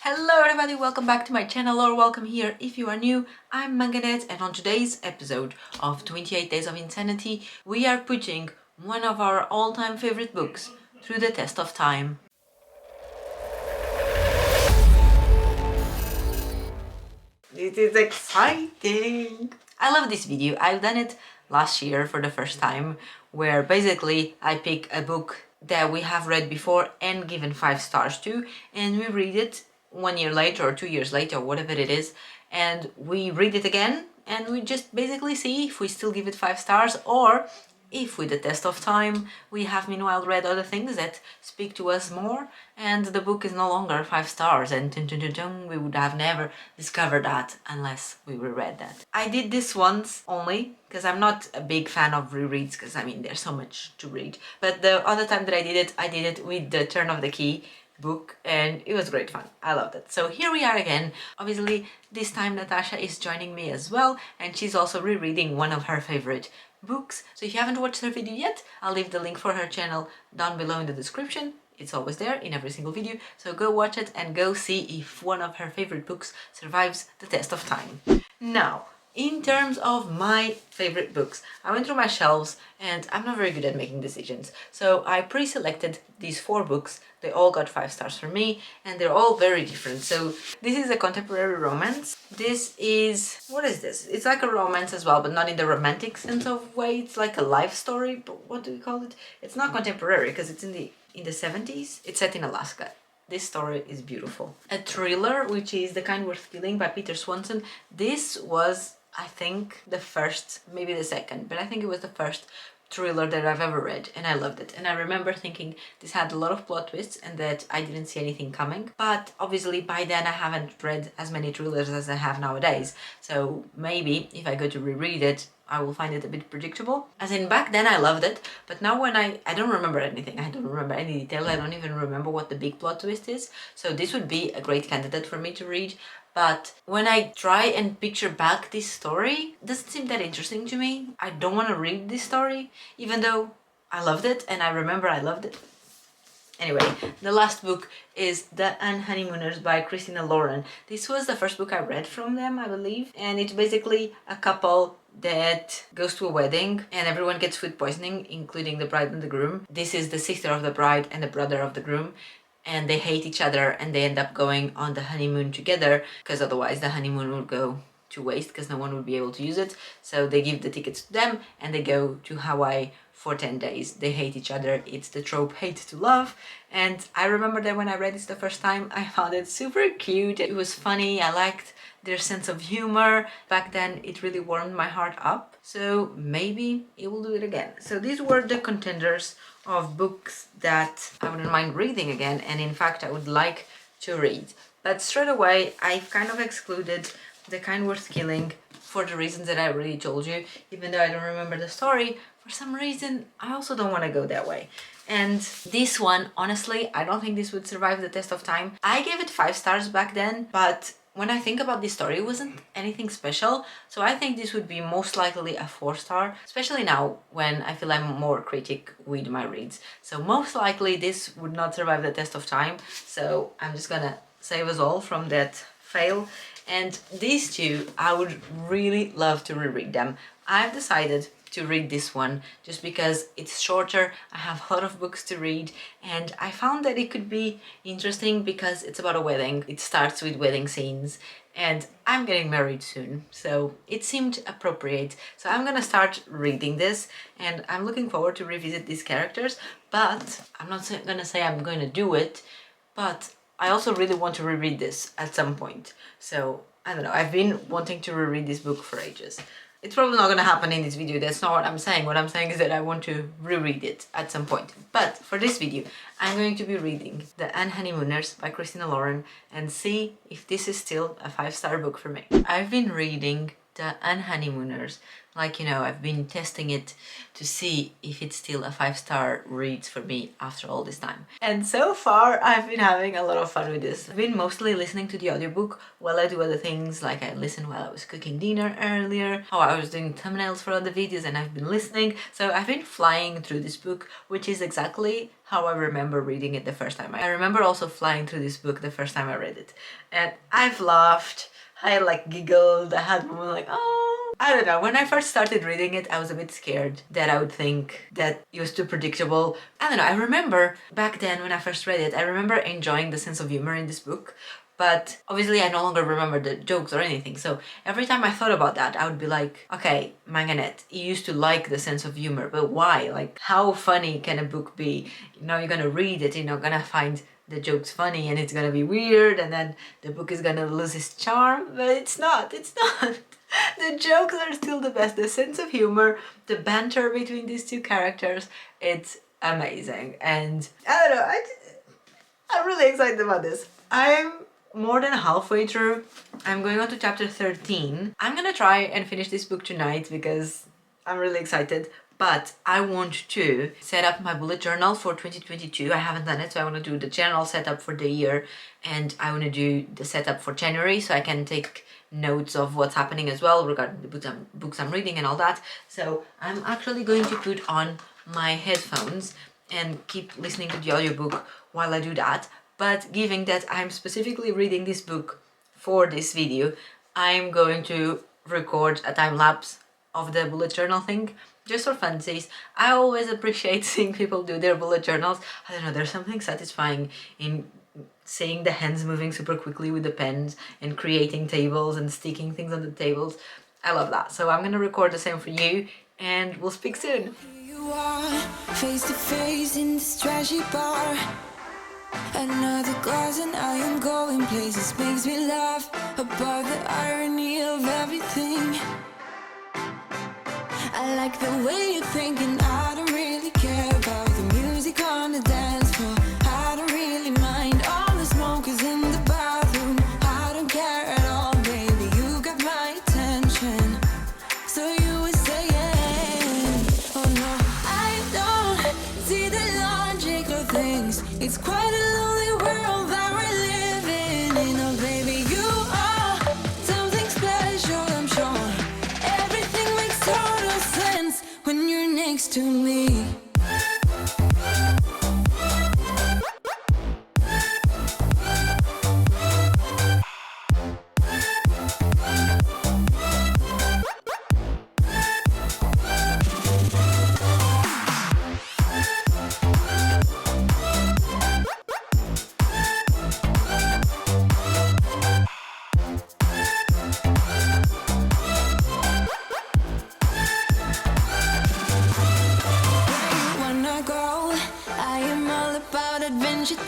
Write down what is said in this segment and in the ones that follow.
Hello everybody, welcome back to my channel or welcome here if you are new. I'm Manganet and on today's episode of 28 Days of Insanity, we are putting one of our all-time favorite books through the test of time. This is exciting! I love this video. I've done it last year for the first time, where basically I pick a book that we have read before and given 5 stars to, and we read it 1 year later or 2 years later, whatever it is, and we read it again and we just basically see if we still give it 5 stars or if with the test of time we have meanwhile read other things that speak to us more and the book is no longer 5 stars and we would have never discovered that unless we reread that. I did this once only because I'm not a big fan of rereads because I mean there's so much to read, but the other time that I did it with the Turn of the Key book and it was great fun. I loved it. So here we are again. Obviously this time Natasha is joining me as well and she's also rereading one of her favorite books. So if you haven't watched her video yet, I'll leave the link for her channel down below in the description. It's always there in every single video, so go watch it and go see if one of her favorite books survives the test of time. Now, in terms of my favorite books, I went through my shelves and I'm not very good at making decisions. So I pre-selected these 4 books. They all got 5 stars for me and they're all very different. So this is a contemporary romance. This is, what is this? It's like a romance as well, but not in the romantic sense of way. It's like a life story, but what do we call it? It's not contemporary because it's in the 70s. It's set in Alaska. This story is beautiful. A thriller, which is The Kind Worth Killing by Peter Swanson. This was, I think, the first, maybe the second, but I think it was the first thriller that I've ever read and I loved it. And I remember thinking this had a lot of plot twists and that I didn't see anything coming. But obviously by then I haven't read as many thrillers as I have nowadays. So maybe if I go to reread it, I will find it a bit predictable. As in back then I loved it, but now when I don't remember anything. I don't remember any detail. I don't even remember what the big plot twist is. So this would be a great candidate for me to read. But when I try and picture back this story, it doesn't seem that interesting to me. I don't want to read this story, even though I loved it and I remember I loved it. Anyway, the last book is The Honeymooners by Christina. This was the first book I read from them, I believe, and it's basically a couple that goes to a wedding and everyone gets food poisoning, including the bride and the groom. This is the sister of the bride and the brother of the groom, and they hate each other and they end up going on the honeymoon together because otherwise the honeymoon would go to waste because no one would be able to use it. So they give the tickets to them and they go to Hawaii for 10 days. They hate each other. It's the trope hate to love. And I remember that when I read this the first time, I found it super cute. It was funny. I liked their sense of humor. Back then, it really warmed my heart up. So maybe it will do it again. So these were the contenders of books that I wouldn't mind reading again. And in fact, I would like to read. But straight away, I've kind of excluded The Kind Worth Killing for the reasons that I already told you. Even though I don't remember the story, for some reason, I also don't want to go that way. And this one, honestly, I don't think this would survive the test of time. I gave it 5 stars back then, but when I think about this story, it wasn't anything special. So I think this would be most likely a 4 star, especially now when I feel I'm more critic with my reads. So most likely this would not survive the test of time. So I'm just gonna save us all from that fail. And these two, I would really love to reread them. I've decided to read this one just because it's shorter. I have a lot of books to read and I found that it could be interesting because it's about a wedding. It starts with wedding scenes and I'm getting married soon, so it seemed appropriate. So I'm gonna start reading this and I'm looking forward to revisit these characters, but I'm not gonna say I'm going to do it, but I also really want to reread this at some point. So I don't know, I've been wanting to reread this book for ages. It's probably not going to happen in this video, that's not what I'm saying. What I'm saying is that I want to reread it at some point. But for this video, I'm going to be reading The Honeymooners by Christina and see if this is still a 5-star book for me. I've been reading The Honeymooners. Like, you know, I've been testing it to see if it's still a 5-star read for me after all this time. And so far, I've been having a lot of fun with this. I've been mostly listening to the audiobook while I do other things, like I listened while I was cooking dinner earlier, or I was doing thumbnails for other videos and I've been listening. So I've been flying through this book, which is exactly how I remember reading it the first time. I remember also flying through this book the first time I read it. And I've laughed, I like giggled, I had moments like, oh. I don't know, when I first started reading it, I was a bit scared that I would think that it was too predictable. I don't know, I remember back then when I first read it, I remember enjoying the sense of humor in this book. But obviously I no longer remember the jokes or anything. So every time I thought about that, I would be like, okay, Manganet, you used to like the sense of humor, but why? Like, how funny can a book be? You know, you're gonna read it, you're not gonna find the joke's funny and it's gonna be weird and then the book is gonna lose its charm, but it's not. The jokes are still the best. The sense of humor, the banter between these two characters, it's amazing. And I don't know, I'm really excited about this. I'm more than halfway through. I'm going on to chapter 13. I'm gonna try and finish this book tonight because I'm really excited. But I want to set up my bullet journal for 2022. I haven't done it, so I want to do the general setup for the year and I want to do the setup for January so I can take notes of what's happening as well regarding the books I'm reading and all that. So I'm actually going to put on my headphones and keep listening to the audiobook while I do that. But given that I'm specifically reading this book for this video, I'm going to record a time lapse of the bullet journal thing, just for funsies. I always appreciate seeing people do their bullet journals. I don't know, there's something satisfying in seeing the hands moving super quickly with the pens and creating tables and sticking things on the tables. I love that. So I'm gonna record the same for you and we'll speak soon. Here you are, face to face in this trashy bar. Another glass and I am going places. Makes me laugh about the irony of everything. I like the way you're thinking. I don't really care about the music on the dance floor. I don't really mind all the smokers in the bathroom. I don't care at all, baby, you got my attention. So you were saying, oh no, I don't see the logic of things. It's quite a lonely world that we're living in. Oh baby, you are something special, I'm sure. Everything makes total sense when you're next to me.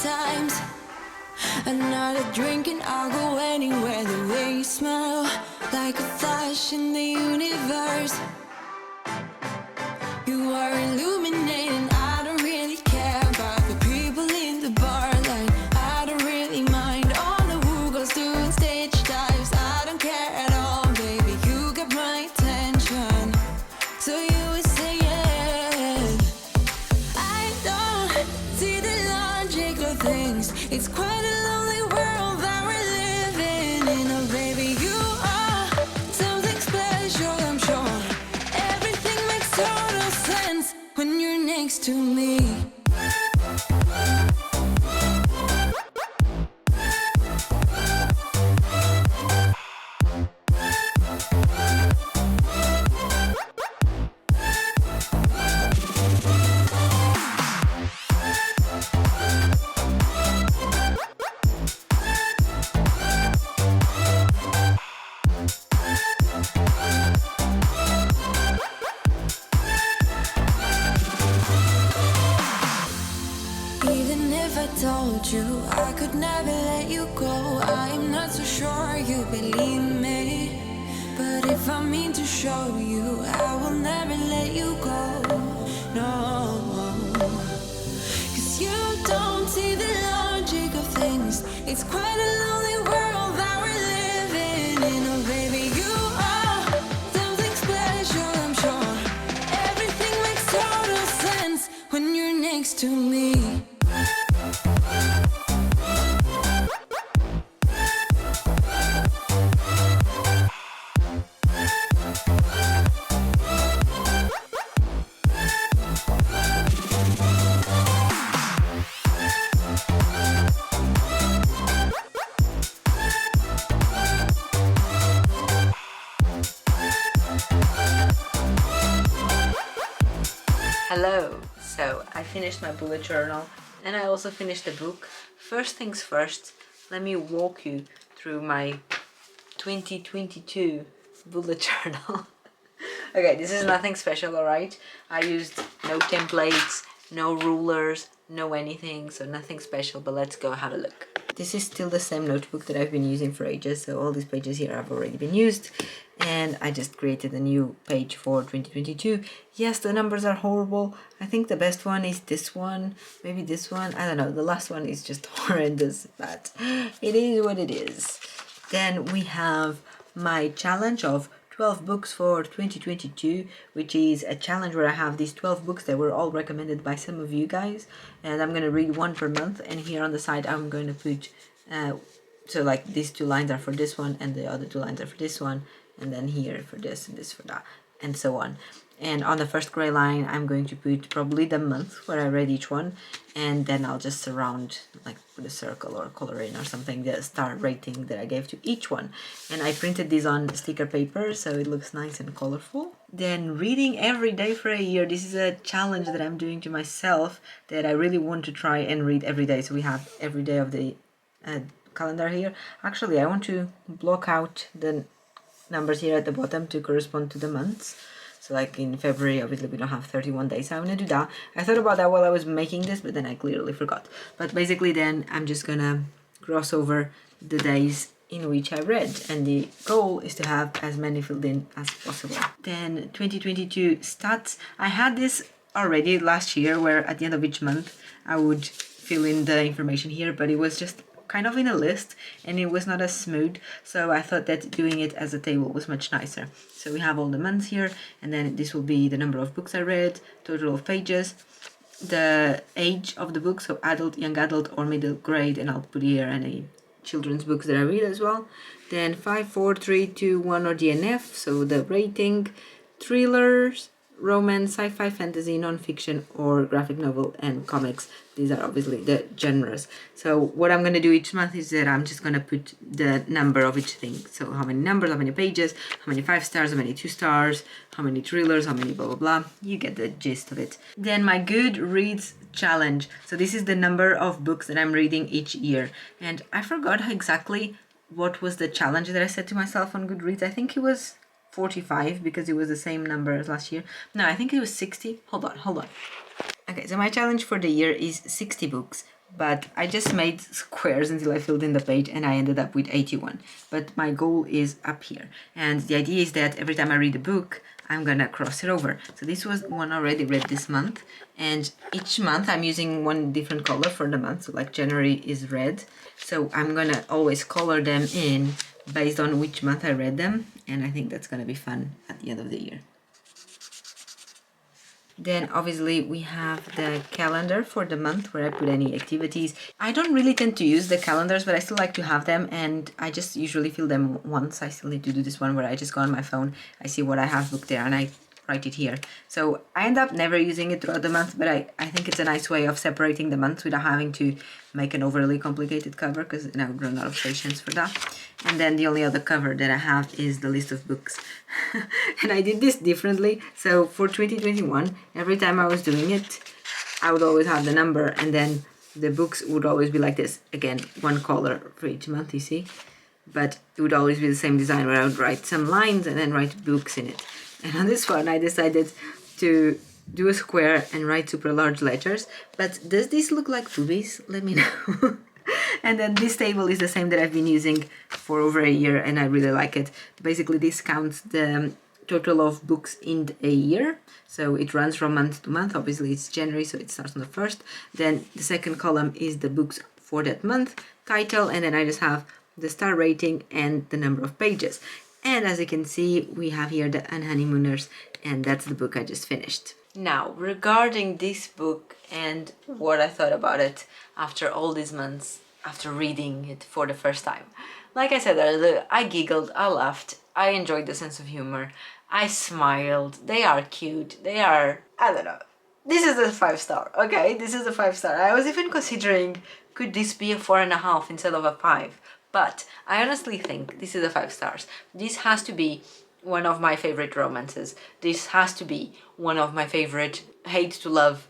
Times another drink and I'll go anywhere. The way you smell, like a flash in the universe. You are illuminating. I don't really care about the people in the bar line. I don't really mind all the who goes doing stage dives. I don't care at all, baby, you got my attention. So you were saying, I don't see the logic of things. It's quite a lonely world that we're living in. Oh baby, you are something special, I'm sure. Everything makes total sense when you're next to me. Told you I could never let you go. I'm not so sure you believe me, but if I mean to show you, I will never let you go. No, 'cause you don't see the logic of things. It's quite a lonely world that we're living in. Oh baby, you are something special, I'm sure. Everything makes total sense when you're next to me. Hello! So I finished my bullet journal and I also finished the book. First things first, let me walk you through my 2022 bullet journal. Okay, this is nothing special, alright? I used no templates, no rulers, no anything, so nothing special, but let's go have a look. This is still the same notebook that I've been using for ages, so all these pages here have already been used. And I just created a new page for 2022. Yes, the numbers are horrible. I think the best one is this one, maybe this one. I don't know, the last one is just horrendous, but it is what it is. Then we have my challenge of 12 books for 2022, which is a challenge where I have these 12 books that were all recommended by some of you guys, and I'm going to read one per month. And here on the side I'm going to put so like these 2 lines are for this one and the other 2 lines are for this one, and then here for this and this for that, and so on. And on the first gray line I'm going to put probably the month where I read each one, and then I'll just surround, like put a circle or color in or something, the star rating that I gave to each one. And I printed these on sticker paper so it looks nice and colorful. Then reading every day for a year. This is a challenge that I'm doing to myself that I really want to try and read every day. So we have every day of the calendar here. Actually, I want to block out the numbers here at the bottom to correspond to the months. So like in February, obviously we don't have 31 days, so I'm gonna do that. I thought about that while I was making this, but then I clearly forgot. But basically then I'm just gonna cross over the days in which I read, and the goal is to have as many filled in as possible. Then 2022 stats. I had this already last year where at the end of each month I would fill in the information here, but it was just kind of in a list and it was not as smooth, so I thought that doing it as a table was much nicer. So we have all the months here, and then this will be the number of books I read, total of pages, the age of the book, so adult, young adult or middle grade, and I'll put here any children's books that I read as well. Then 5, 4, 3, 2, 1 or DNF, so the rating, thrillers, romance, sci-fi, fantasy, non-fiction or graphic novel, and comics. These are obviously the genres. So what I'm going to do each month is that I'm just going to put the number of each thing. So how many numbers, how many pages, how many 5 stars, how many 2 stars, how many thrillers, how many blah blah blah. You get the gist of it. Then my Goodreads challenge. So this is the number of books that I'm reading each year. And I forgot exactly what was the challenge that I set to myself on Goodreads. I think it was 45 because it was the same number as last year. No, I think it was 60. Hold on. Okay, so my challenge for the year is 60 books, but I just made squares until I filled in the page and I ended up with 81. But my goal is up here. And the idea is that every time I read a book, I'm gonna cross it over. So this was one already read this month, and each month I'm using one different color for the month. So like January is red. So I'm gonna always color them in based on which month I read them, and I think that's gonna be fun at the end of the year. Then obviously we have the calendar for the month where I put any activities. I don't really tend to use the calendars, but I still like to have them, and I just usually fill them once. I still need to do this one where I just go on my phone, I see what I have booked there, and I write it here. So I end up never using it throughout the month, but I think it's a nice way of separating the months without having to make an overly complicated cover, because then I would run out of patience for that. And then the only other cover that I have is the list of books. And I did this differently. So for 2021, every time I was doing it, I would always have the number, and then the books would always be like this. Again, one color for each month, you see. But it would always be the same design where I would write some lines and then write books in it. And on this one, I decided to do a square and write super large letters. But does this look like boobies? Let me know. And then this table is the same that I've been using for over a year, and I really like it. Basically, this counts the total of books in a year. So it runs from month to month. Obviously, it's January, so it starts on the 1st. Then the second column is the books for that month, title, and then I just have the star rating and the number of pages. And as you can see, we have here the Honeymooners, and that's the book I just finished. Now, regarding this book and what I thought about it after all these months, after reading it for the first time. Like I said earlier, I giggled, I laughed, I enjoyed the sense of humor, I smiled, they are cute, they are, I don't know. This is a 5-star, okay? This is a 5-star. I was even considering, could this be a 4.5 instead of a 5? But I honestly think this is a 5 stars. This has to be one of my favorite romances. This has to be one of my favorite hate to love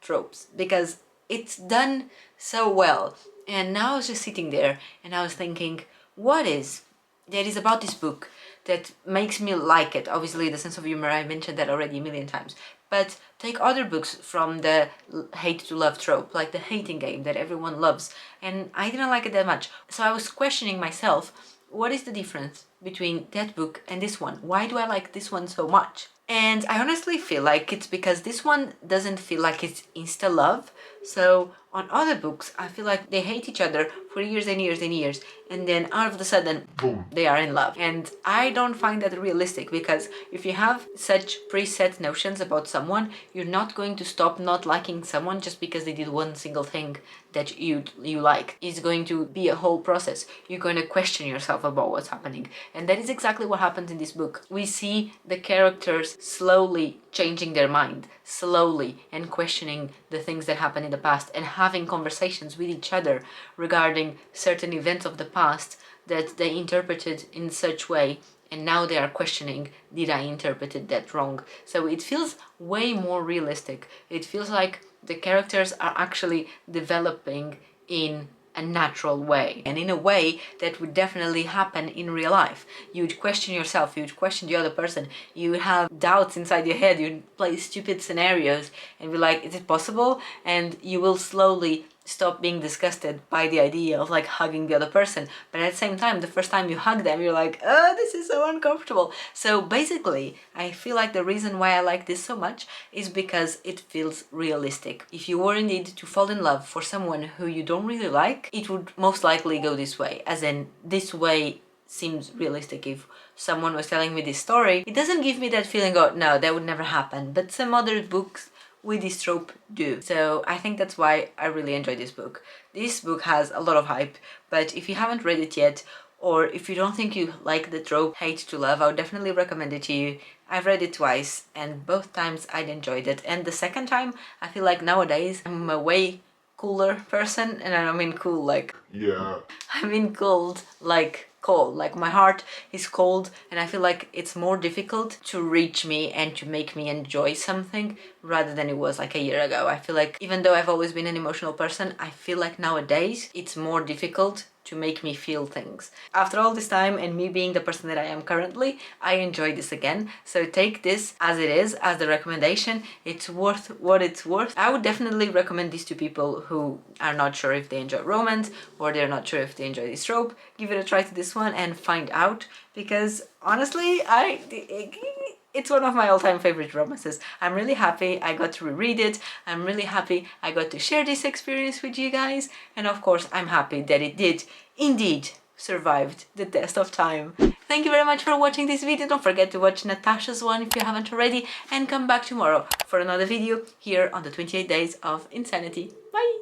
tropes because it's done so well. And now I was just sitting there and I was thinking, what is that is about this book that makes me like it? Obviously, the sense of humor, I mentioned that already a million times. But take other books from the hate to love trope, like The Hating Game that everyone loves, and I didn't like it that much. So I was questioning myself, what is the difference between that book and this one? Why do I like this one so much? And I honestly feel like it's because this one doesn't feel like it's insta love. So on other books, I feel like they hate each other for years and years and years, and then out of the sudden, boom, they are in love. And I don't find that realistic because if you have such preset notions about someone, you're not going to stop not liking someone just because they did one single thing that you like. It's going to be a whole process. You're going to question yourself about what's happening. And that is exactly what happens in this book. We see the characters slowly changing their mind, slowly, and questioning the things that happened in the past and having conversations with each other regarding certain events of the past that they interpreted in such way, and now they are questioning, did I interpreted that wrong? So it feels way more realistic. It feels like the characters are actually developing in a natural way and in a way that would definitely happen in real life. You'd question yourself, you'd question the other person, you would have doubts inside your head, you'd play stupid scenarios and be like, is it possible? And you will slowly stop being disgusted by the idea of like hugging the other person, but at the same time, the first time you hug them, you're like, oh, this is so uncomfortable. So basically, I feel like the reason why I like this so much is because it feels realistic. If you were indeed to fall in love for someone who you don't really like, it would most likely go this way, as in this way seems realistic. If someone was telling me this story, it doesn't give me that feeling, oh no, that would never happen, but some other books with this trope do. So I think that's why I really enjoy this book. This book has a lot of hype, but if you haven't read it yet, or if you don't think you like the trope hate to love, I would definitely recommend it to you. I've read it twice and both times I enjoyed it, and the second time I feel like nowadays I'm a way cooler person, and I don't mean cool like I mean cold like cold, like my heart is cold, and I feel like it's more difficult to reach me and to make me enjoy something rather than it was like a year ago. I feel like even though I've always been an emotional person, I feel like nowadays it's more difficult to make me feel things. After all this time and me being the person that I am currently, I enjoy this again. So take this as it is, as the recommendation. It's worth what it's worth. I would definitely recommend this to people who are not sure if they enjoy romance or they're not sure if they enjoy this trope. Give it a try to this one and find out, because honestly, it's one of my all-time favorite romances. I'm really happy I got to reread it. I'm really happy I got to share this experience with you guys. And of course, I'm happy that it did indeed survived the test of time. Thank you very much for watching this video. Don't forget to watch Natasha's one if you haven't already, and come back tomorrow for another video here on the 28 Days of Insanity. Bye!